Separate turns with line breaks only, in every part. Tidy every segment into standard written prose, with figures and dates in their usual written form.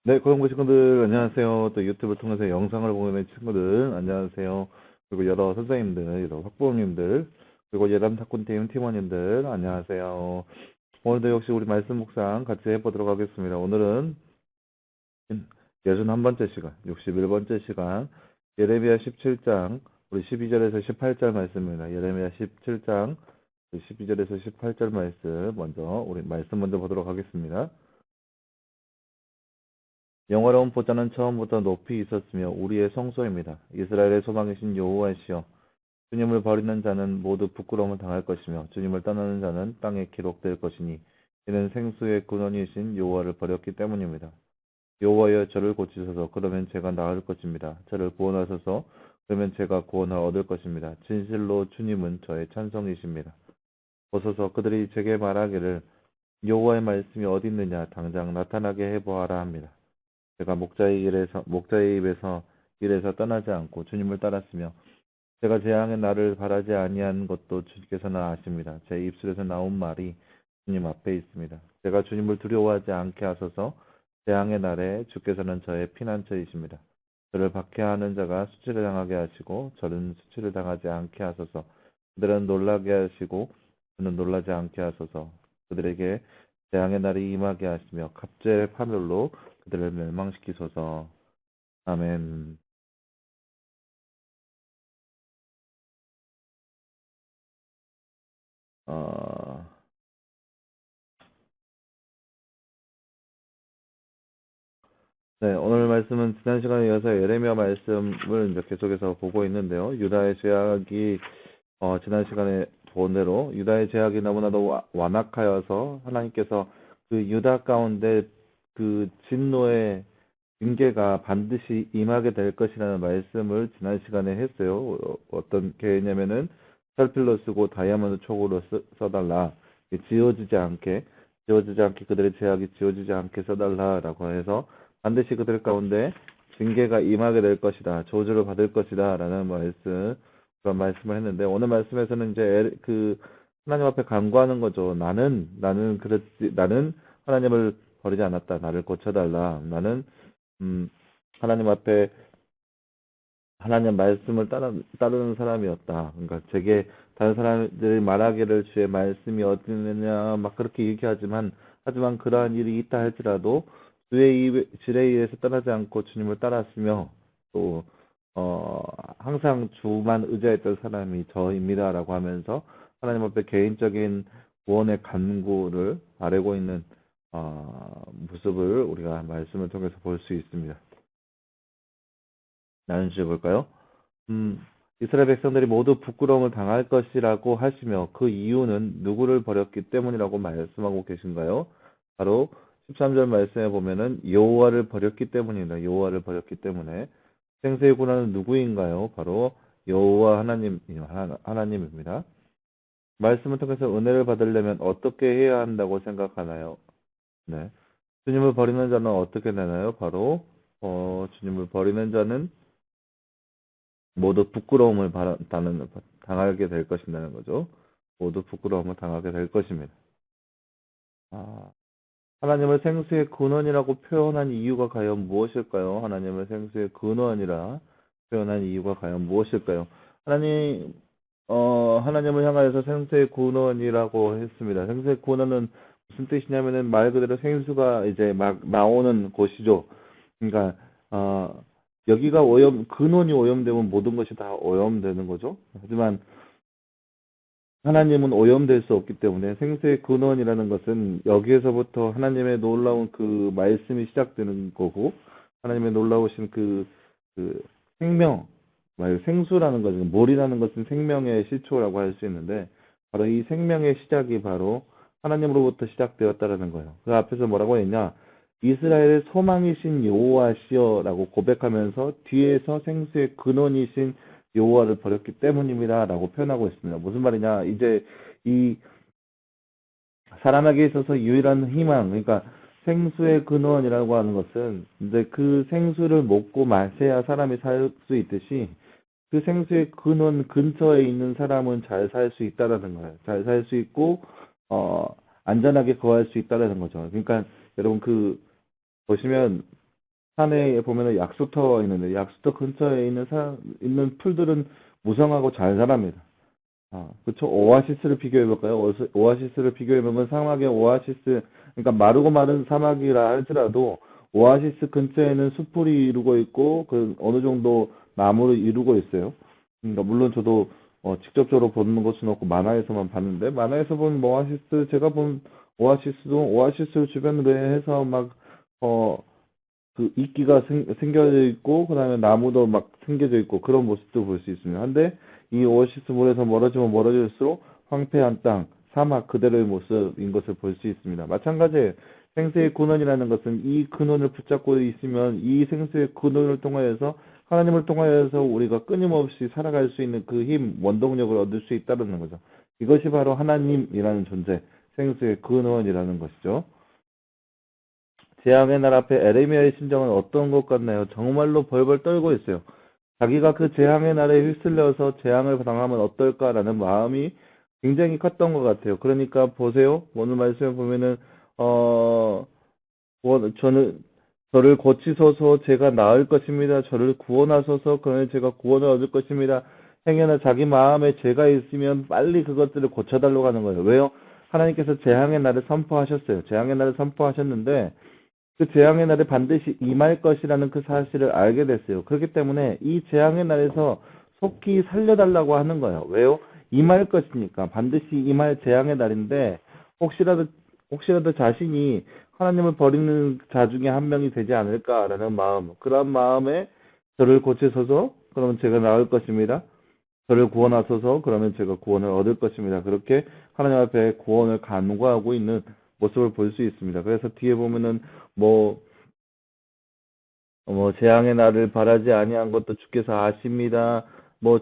네, 고용고 친구들, 안녕하세요. 또 유튜브 통해서 영상을 보고 있는 친구들, 안녕하세요. 그리고 여러 선생님들, 여러 학부모님들, 그리고 예람 탁구팀 팀원님들, 안녕하세요. 오늘도 역시 우리 말씀 묵상 같이 해보도록 하겠습니다. 오늘은 61번째 시간, 61번째 시간, 예레미야 17장, 우리 12절에서 18절 말씀입니다. 예레미야 17장, 12절에서 18절 말씀, 우리 말씀 먼저 보도록 하겠습니다. 영화로운 보좌는 처음부터 높이 있었으며 우리의 성소입니다. 이스라엘의 소망이신 여호와시여, 주님을 버리는 자는 모두 부끄러움을 당할 것이며 주님을 떠나는 자는 땅에 기록될 것이니 이는 생수의 근원이신 여호와를 버렸기 때문입니다. 여호와여, 저를 고치소서. 그러면 제가 나을 것입니다. 저를 구원하소서. 그러면 제가 구원을 얻을 것입니다. 진실로 주님은 저의 찬송이십니다. 보소서. 그들이 제게 말하기를 여호와의 말씀이 어디 있느냐, 당장 나타나게 해보아라 합니다. 제가 목자의 입에서 일에서 떠나지 않고 주님을 따랐으며 제가 재앙의 날을 바라지 아니한 것도 주께서는 아십니다. 제 입술에서 나온 말이 주님 앞에 있습니다. 제가 주님을 두려워하지 않게 하소서. 재앙의 날에 주께서는 저의 피난처이십니다. 저를 박해하는 자가 수치를 당하게 하시고 저는 수치를 당하지 않게 하소서. 그들은 놀라게 하시고 저는 놀라지 않게 하소서. 그들에게 재앙의 날이 임하게 하시며 갑절의 파멸로 그들을 멸망시키소서. 아멘. 어, 네, 오늘 말씀은 지난 시간에 이어서 예레미야 말씀을 이제 계속해서 보고 있는데요. 유다의 죄악이 지난 시간에 본 대로 유다의 죄악이 너무나도 완악하여서 하나님께서 그 유다 가운데 그 진노의 징계가 반드시 임하게 될 것이라는 말씀을 지난 시간에 했어요. 어떤 개념에는 철필로 쓰고 다이아몬드 촉으로 써달라. 지워지지 않게 그들의 죄악이 지워지지 않게 써달라라고 해서 반드시 그들 가운데 징계가 임하게 될 것이다. 저주를 받을 것이다. 라는 그런 말씀을 했는데 오늘 말씀에서는 이제 그 하나님 앞에 간구하는 거죠. 나는 하나님을 버리지 않았다. 나를 고쳐달라. 나는 하나님 앞에 하나님 말씀을 따르는 사람이었다. 그러니까 제게 다른 사람들이 말하기를 주의 말씀이 어디 있느냐 막 그렇게 하지만 그러한 일이 있다 할지라도 질에 의해서 떠나지 않고 주님을 따랐으며 또 항상 주만 의지했던 사람이 저입니다라고 하면서 하나님 앞에 개인적인 구원의 간구를 바라고 있는 모습을 우리가 말씀을 통해서 볼 수 있습니다. 나누어 볼까요? 이스라엘 백성들이 모두 부끄러움을 당할 것이라고 하시며 그 이유는 누구를 버렸기 때문이라고 말씀하고 계신가요? 바로 13절 말씀에 보면은 여호와를 버렸기 때문입니다. 여호와를 버렸기 때문에 생수의 군환은 누구인가요? 바로 여호와 하나님입니다. 말씀을 통해서 은혜를 받으려면 어떻게 해야 한다고 생각하나요? 네. 주님을 버리는 자는 어떻게 되나요? 바로 주님을 버리는 자는 모두 당하게 될 것이라는 거죠. 모두 부끄러움을 당하게 될 것입니다. 아, 하나님을 생수의 근원이라고 표현한 이유가 과연 무엇일까요? 하나님을 생수의 근원이라 표현한 이유가 과연 무엇일까요? 하나님을 향하여서 생수의 근원이라고 했습니다. 생수의 근원은 무슨 뜻이냐면은 말 그대로 생수가 이제 막 나오는 곳이죠. 그러니까, 여기가 근원이 오염되면 모든 것이 다 오염되는 거죠. 하지만 하나님은 오염될 수 없기 때문에 생수의 근원이라는 것은 여기에서부터 하나님의 놀라운 그 말씀이 시작되는 거고, 하나님의 놀라우신 그 생명, 생수라는 것은, 물이라는 것은 생명의 시초라고 할 수 있는데, 바로 이 생명의 시작이 바로 하나님으로부터 시작되었다라는 거예요. 그 앞에서 뭐라고 했냐? 이스라엘의 소망이신 여호와시여라고 고백하면서 뒤에서 생수의 근원이신 여호와를 버렸기 때문입니다라고 표현하고 있습니다. 무슨 말이냐? 이제 이 사람에게 있어서 유일한 희망, 그러니까 생수의 근원이라고 하는 것은 이제 그 생수를 먹고 마셔야 사람이 살 수 있듯이 그 생수의 근원 근처에 있는 사람은 잘 살 수 있다라는 거예요. 잘 살 수 있고 안전하게 거할 수 있다라는 거죠. 그러니까 여러분 보시면 산에 보면은 약수터가 있는데 약수터 근처에 있는 풀들은 무성하고 잘 자랍니다. 그쵸. 오아시스를 비교해 볼까요? 오아시스를 비교해 보면 사막의 오아시스, 그러니까 마르고 마른 사막이라 할지라도 오아시스 근처에는 숲풀이 이루고 있고 그 어느 정도 나무를 이루고 있어요. 그러니까 물론 저도 직접적으로 보는 것은 없고 만화에서만 봤는데 만화에서 본 오아시스 제가 본 오아시스도 오아시스 주변으로 해서 어, 그 이끼가 생겨져 있고 그다음에 나무도 막 생겨져 있고 그런 모습도 볼 수 있습니다. 한데 이 오아시스 물에서 멀어지면 멀어질수록 황폐한 땅, 사막 그대로의 모습인 것을 볼 수 있습니다. 마찬가지에 생수의 근원이라는 것은 이 근원을 붙잡고 있으면 이 생수의 근원을 통하여서 하나님을 통하여서 우리가 끊임없이 살아갈 수 있는 그 힘, 원동력을 얻을 수 있다는 거죠. 이것이 바로 하나님이라는 존재, 생수의 근원이라는 것이죠. 재앙의 날 앞에 에레미야의 심정은 어떤 것 같나요? 정말로 벌벌 떨고 있어요. 자기가 그 재앙의 날에 휩쓸려서 재앙을 당하면 어떨까라는 마음이 굉장히 컸던 것 같아요. 그러니까 보세요. 오늘 말씀에 보면은 어 저는 저를 고치소서 제가 나을 것입니다. 저를 구원하소서 그러면 제가 구원을 얻을 것입니다. 행여나 자기 마음에 죄가 있으면 빨리 그것들을 고쳐달라고 하는 거예요. 왜요? 하나님께서 재앙의 날을 선포하셨어요. 재앙의 날을 선포하셨는데 그 재앙의 날에 반드시 임할 것이라는 그 사실을 알게 됐어요. 그렇기 때문에 이 재앙의 날에서 속히 살려달라고 하는 거예요. 왜요? 임할 것이니까 반드시 임할 재앙의 날인데 혹시라도 자신이 하나님을 버리는 자 중에 한 명이 되지 않을까라는 마음, 그런 마음에 저를 고치소서 그러면 제가 나을 것입니다. 저를 구원하소서 그러면 제가 구원을 얻을 것입니다. 그렇게 하나님 앞에 구원을 간구하고 있는 모습을 볼 수 있습니다. 그래서 뒤에 보면은 뭐, 재앙의 날을 바라지 아니한 것도 주께서 아십니다.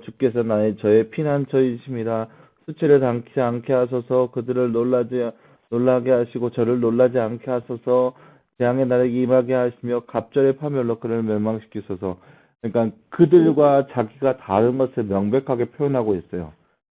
주께서 저의 피난처이십니다. 수치를 당치 않게 하소서 그들을 놀라게 하시고 저를 놀라지 않게 하소서 재앙의 날에 임하게 하시며 갑절의 파멸로 그를 멸망시키소서. 그러니까 그들과 자기가 다른 것을 명백하게 표현하고 있어요.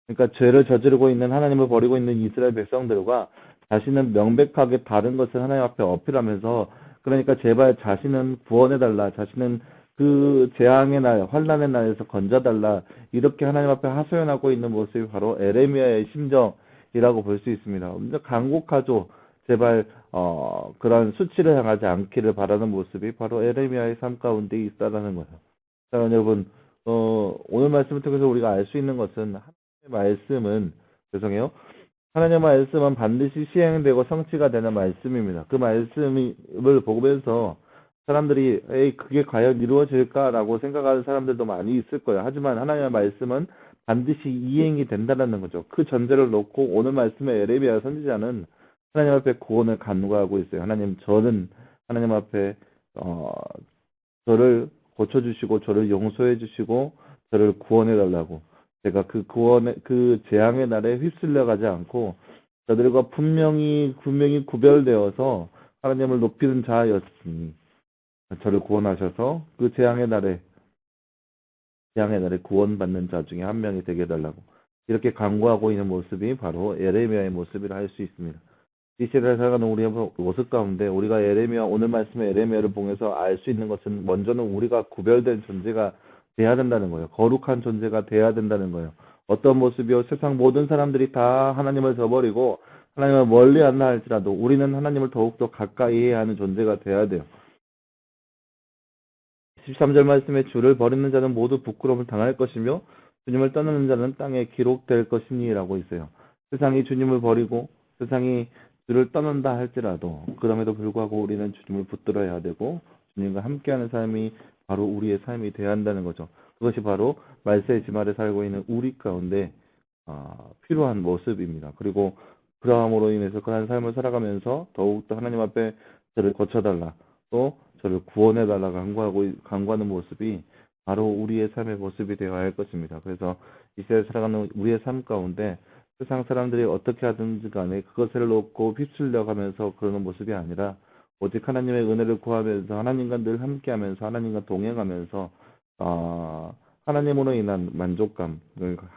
그러니까 죄를 저지르고 있는 하나님을 버리고 있는 이스라엘 백성들과 자신은 명백하게 다른 것을 하나님 앞에 어필하면서 그러니까 제발 자신은 구원해달라. 자신은 그 재앙의 날, 환란의 날에서 건져달라. 이렇게 하나님 앞에 하소연하고 있는 모습이 바로 에레미야의 심정이라고 볼 수 있습니다. 간곡하죠. 제발 그런 수치를 향하지 않기를 바라는 모습이 바로 에레미야의 삶 가운데 있다라는 거예요. 자, 여러분, 오늘 말씀을 통해서 우리가 알 수 있는 것은 하나님의 말씀은 죄송해요. 하나님의 말씀은 반드시 시행되고 성취가 되는 말씀입니다. 그 말씀을 보면서 사람들이 에이 그게 과연 이루어질까라고 생각하는 사람들도 많이 있을 거예요. 하지만 하나님의 말씀은 반드시 이행이 된다는 거죠. 그 전제를 놓고 오늘 말씀의 에레미야 선지자는 하나님 앞에 구원을 간구하고 있어요. 하나님 저는 하나님 앞에 어, 저를 고쳐주시고 저를 용서해 주시고 저를 구원해 달라고 제가 그 재앙의 날에 휩쓸려 가지 않고 저들과 분명히 구별되어서 하나님을 높이는 자였으니 저를 구원하셔서 그 재앙의 날에 구원받는 자 중에 한 명이 되게 해달라고 이렇게 간구하고 있는 모습이 바로 에레미야의 모습이라 할 수 있습니다. 이 시대를 살아가는 우리의 모습 가운데 우리가 오늘 말씀의 에레미야를 통해서 알 수 있는 것은 먼저는 우리가 구별된 존재가 돼야 된다는 거예요. 거룩한 존재가 돼야 된다는 거예요. 어떤 모습이요? 세상 모든 사람들이 다 하나님을 저버리고 하나님을 멀리 한다 할지라도 우리는 하나님을 더욱더 가까이 해야 하는 존재가 돼야 돼요. 13절 말씀에 주를 버리는 자는 모두 부끄러움을 당할 것이며 주님을 떠나는 자는 땅에 기록될 것이니라고 있어요. 세상이 주님을 버리고 세상이 주를 떠난다 할지라도 그럼에도 불구하고 우리는 주님을 붙들어야 되고 주님과 함께하는 삶이 바로 우리의 삶이 되어야 한다는 거죠. 그것이 바로 말세의 집 아래 살고 있는 우리 가운데 필요한 모습입니다. 그리고 그러함으로 인해서 그런 삶을 살아가면서 더욱더 하나님 앞에 저를 고쳐달라 또 저를 구원해달라 간구하는 모습이 바로 우리의 삶의 모습이 되어야 할 것입니다. 그래서 이 시대에 살아가는 우리의 삶 가운데 세상 사람들이 어떻게 하든지 간에 그것을 놓고 휩쓸려가면서 그러는 모습이 아니라 오직 하나님의 은혜를 구하면서 하나님과 늘 함께하면서 하나님과 동행하면서 하나님으로 인한 만족감,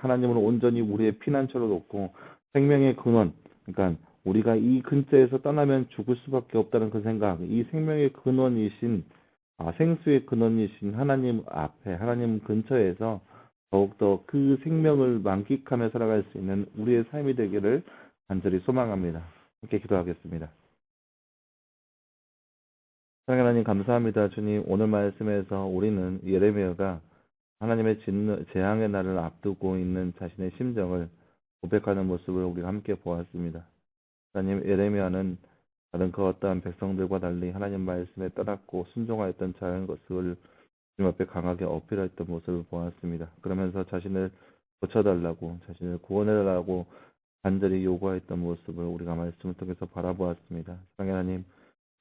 하나님으로 온전히 우리의 피난처로 놓고 생명의 근원, 그러니까 우리가 이 근처에서 떠나면 죽을 수밖에 없다는 그 생각, 이 생명의 근원이신 생수의 근원이신 하나님 앞에, 하나님 근처에서 더욱더 그 생명을 만끽하며 살아갈 수 있는 우리의 삶이 되기를 간절히 소망합니다. 함께 기도하겠습니다. 사랑하는 하나님 감사합니다. 주님, 오늘 말씀에서 우리는 예레미야가 하나님의 재앙의 날을 앞두고 있는 자신의 심정을 고백하는 모습을 우리가 함께 보았습니다. 하나님, 예레미야는 다른 그 어떠한 백성들과 달리 하나님 말씀에 따랐고 순종하였던 자인 것을 주님 앞에 강하게 어필했던 모습을 보았습니다. 그러면서 자신을 고쳐달라고, 자신을 구원해달라고 간절히 요구했던 모습을 우리가 말씀을 통해서 바라보았습니다. 사랑하는 하나님,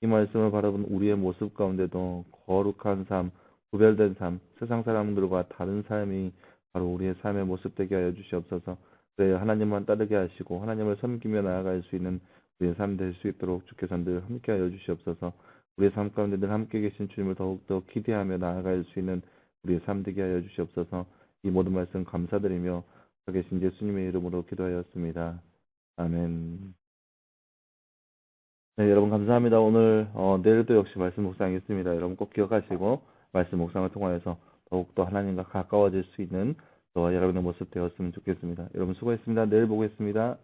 이 말씀을 바라본 우리의 모습 가운데도 거룩한 삶, 구별된 삶, 세상 사람들과 다른 삶이 바로 우리의 삶의 모습 되게 하여 주시옵소서. 그래야 하나님만 따르게 하시고 하나님을 섬기며 나아갈 수 있는 우리의 삶 될 수 있도록 주께서 늘 함께 하여 주시옵소서. 우리의 삶 가운데 늘 함께 계신 주님을 더욱더 기대하며 나아갈 수 있는 우리의 삶 되게 하여 주시옵소서. 이 모든 말씀 감사드리며 계신 예수님의 이름으로 기도하였습니다. 아멘. 네, 여러분 감사합니다. 오늘 내일도 역시 말씀 묵상하겠습니다. 여러분 꼭 기억하시고 말씀 묵상을 통하여서 더욱더 하나님과 가까워질 수 있는 저와 여러분의 모습 되었으면 좋겠습니다. 여러분 수고했습니다. 내일 보겠습니다.